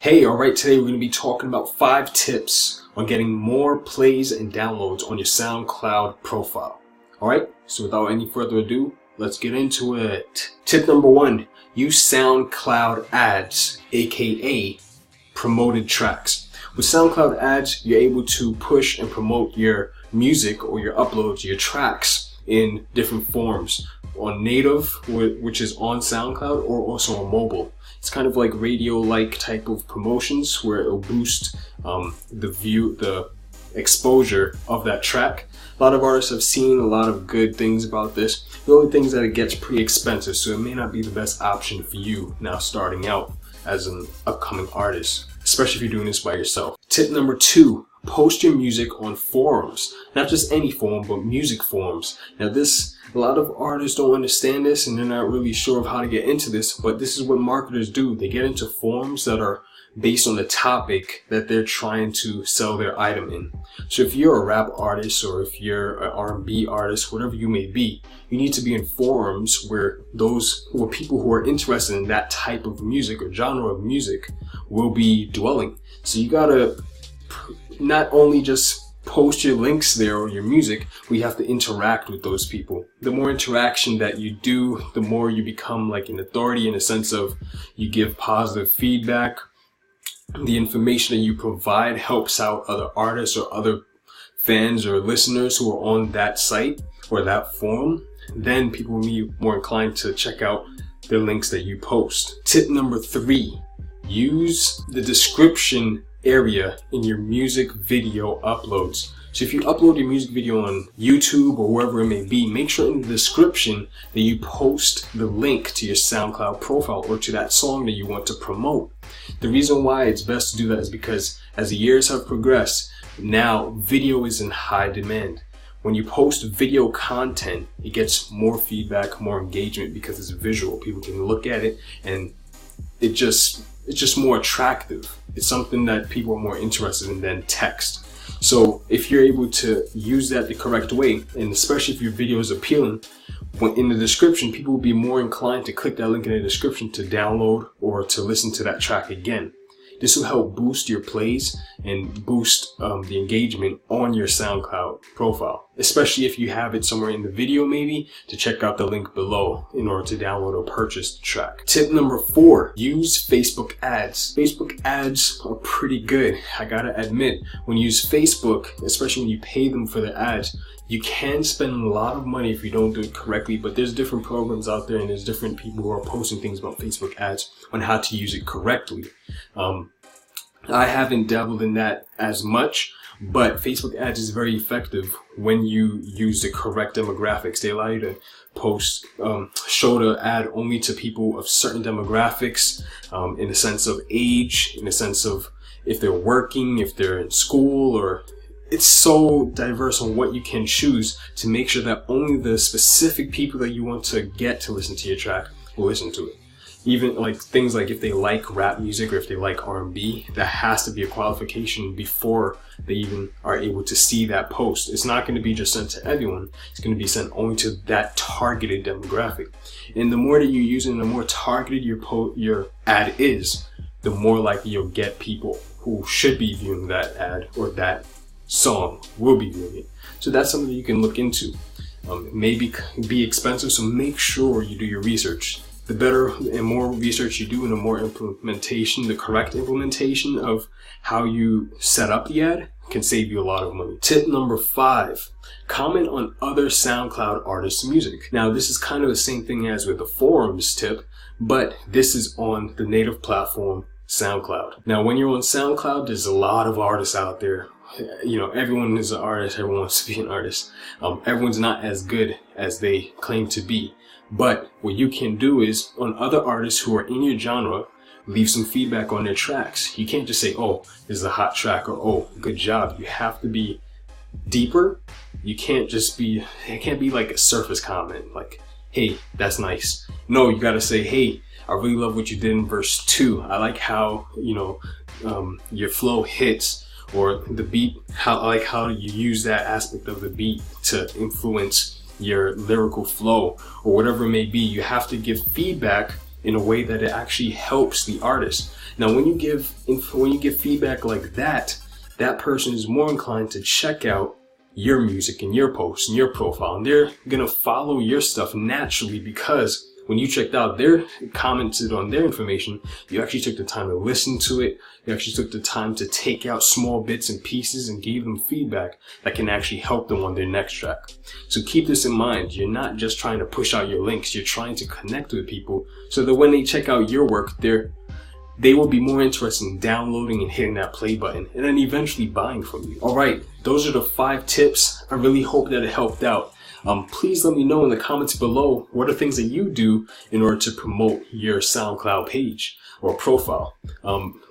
Hey, alright, today we're going to be talking about 5 tips on getting more plays and downloads on your SoundCloud profile. Alright, so without any further ado, let's get into it. Tip number 1, use SoundCloud Ads, aka promoted tracks. With SoundCloud Ads, you're able to push and promote your music or your uploads, your tracks in different forms. On native, which is on SoundCloud, or also on mobile. It's kind of like radio-like type of promotions where it'll boost the exposure of that track. A lot of artists have seen a lot of good things about this. The only thing is that it gets pretty expensive, so it may not be the best option for you now starting out as an upcoming artist, especially if you're doing this by yourself. Tip number 2. Post your music on forums. Not just any forum, but music forums. Now a lot of artists don't understand this and they're not really sure of how to get into this, but this is what marketers do. They get into forums that are based on the topic that they're trying to sell their item in. So if you're a rap artist or if you're an R&B artist, whatever you may be, you need to be in forums where people who are interested in that type of music or genre of music will be dwelling. So you gotta not only just post your links there or your music, we have to interact with those people. The more interaction that you do, the more you become like an authority in a sense of you give positive feedback. The information that you provide helps out other artists or other fans or listeners who are on that site or that forum. Then people will be more inclined to check out the links that you post. Tip number 3, use the description area in your music video uploads. So if you upload your music video on YouTube or wherever it may be, make sure in the description that you post the link to your SoundCloud profile or to that song that you want to promote. The reason why it's best to do that is because as the years have progressed, now video is in high demand. When you post video content, it gets more feedback, more engagement because it's visual. People can look at it and it's just more attractive. It's something that people are more interested in than text. So if you're able to use that the correct way, and especially if your video is appealing, in the description, people will be more inclined to click that link in the description to download or to listen to that track again. This will help boost your plays and boost the engagement on your SoundCloud profile, especially if you have it somewhere in the video maybe, to check out the link below in order to download or purchase the track. Tip number 4, use Facebook ads. Facebook ads are pretty good. I gotta admit, when you use Facebook, especially when you pay them for the ads, you can spend a lot of money if you don't do it correctly, but there's different programs out there and there's different people who are posting things about Facebook ads on how to use it correctly. I haven't dabbled in that as much, but Facebook ads is very effective when you use the correct demographics. They allow you to post, show the ad only to people of certain demographics, in the sense of age, in the sense of if they're working, if they're in school, or it's so diverse on what you can choose to make sure that only the specific people that you want to get to listen to your track will listen to it. Even like things like if they like rap music or if they like R&B, that has to be a qualification before they even are able to see that post. It's not going to be just sent to everyone. It's going to be sent only to that targeted demographic. And the more that you use it, the more targeted your ad is, the more likely you'll get people who should be viewing that ad or that song will be viewing it. So that's something that you can look into. It may be expensive, so make sure you do your research. The better and more research you do and the more implementation, the correct implementation of how you set up the ad can save you a lot of money. Tip number 5, comment on other SoundCloud artists' music. Now this is kind of the same thing as with the forums tip, but this is on the native platform SoundCloud. Now when you're on SoundCloud, there's a lot of artists out there. You know, everyone is an artist, everyone wants to be an artist. Everyone's not as good as they claim to be. But what you can do is, on other artists who are in your genre, leave some feedback on their tracks. You can't just say, oh, this is a hot track, or oh, good job. You have to be deeper. You can't just be, it can't be like a surface comment, like, hey, that's nice. No, you gotta say, hey, I really love what you did in verse 2. I like how, you know, your flow hits, or the beat, I like how you use that aspect of the beat to influence your lyrical flow, or whatever it may be. You have to give feedback in a way that it actually helps the artist. Now, when you give feedback like that, that person is more inclined to check out your music and your posts and your profile, and they're gonna follow your stuff naturally, because when you checked out their commented on their information, you actually took the time to listen to it. You actually took the time to take out small bits and pieces and gave them feedback that can actually help them on their next track. So keep this in mind. You're not just trying to push out your links. You're trying to connect with people so that when they check out your work, they will be more interested in downloading and hitting that play button and then eventually buying from you. All right, those are the 5 tips. I really hope that it helped out. Please let me know in the comments below what are things that you do in order to promote your SoundCloud page or profile.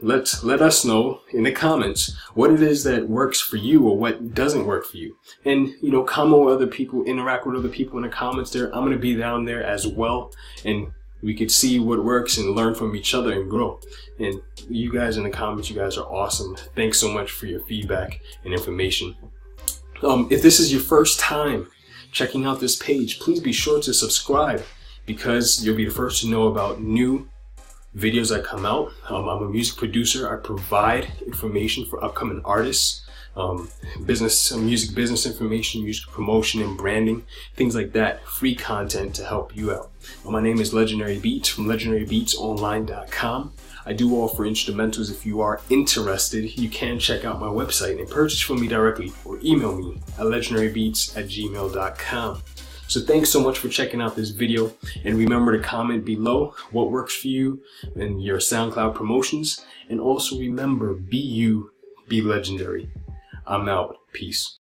Let us know in the comments what it is that works for you or what doesn't work for you. And, comment with other people, interact with other people in the comments there. I'm going to be down there as well, and we could see what works and learn from each other and grow. And you guys in the comments, you guys are awesome. Thanks so much for your feedback and information. If this is your first time checking out this page, please be sure to subscribe, because you'll be the first to know about new videos that come out. I'm a music producer. I provide information for upcoming artists, music business information, music promotion and branding, things like that, free content to help you out. My name is Legendary Beatz from legendarybeatsonline.com. I do offer instrumentals. If you are interested, you can check out my website and purchase from me directly, or email me at legendarybeats@gmail.com. So thanks so much for checking out this video, and remember to comment below what works for you and your SoundCloud promotions, and also remember, be you, be legendary. I'm out. Peace.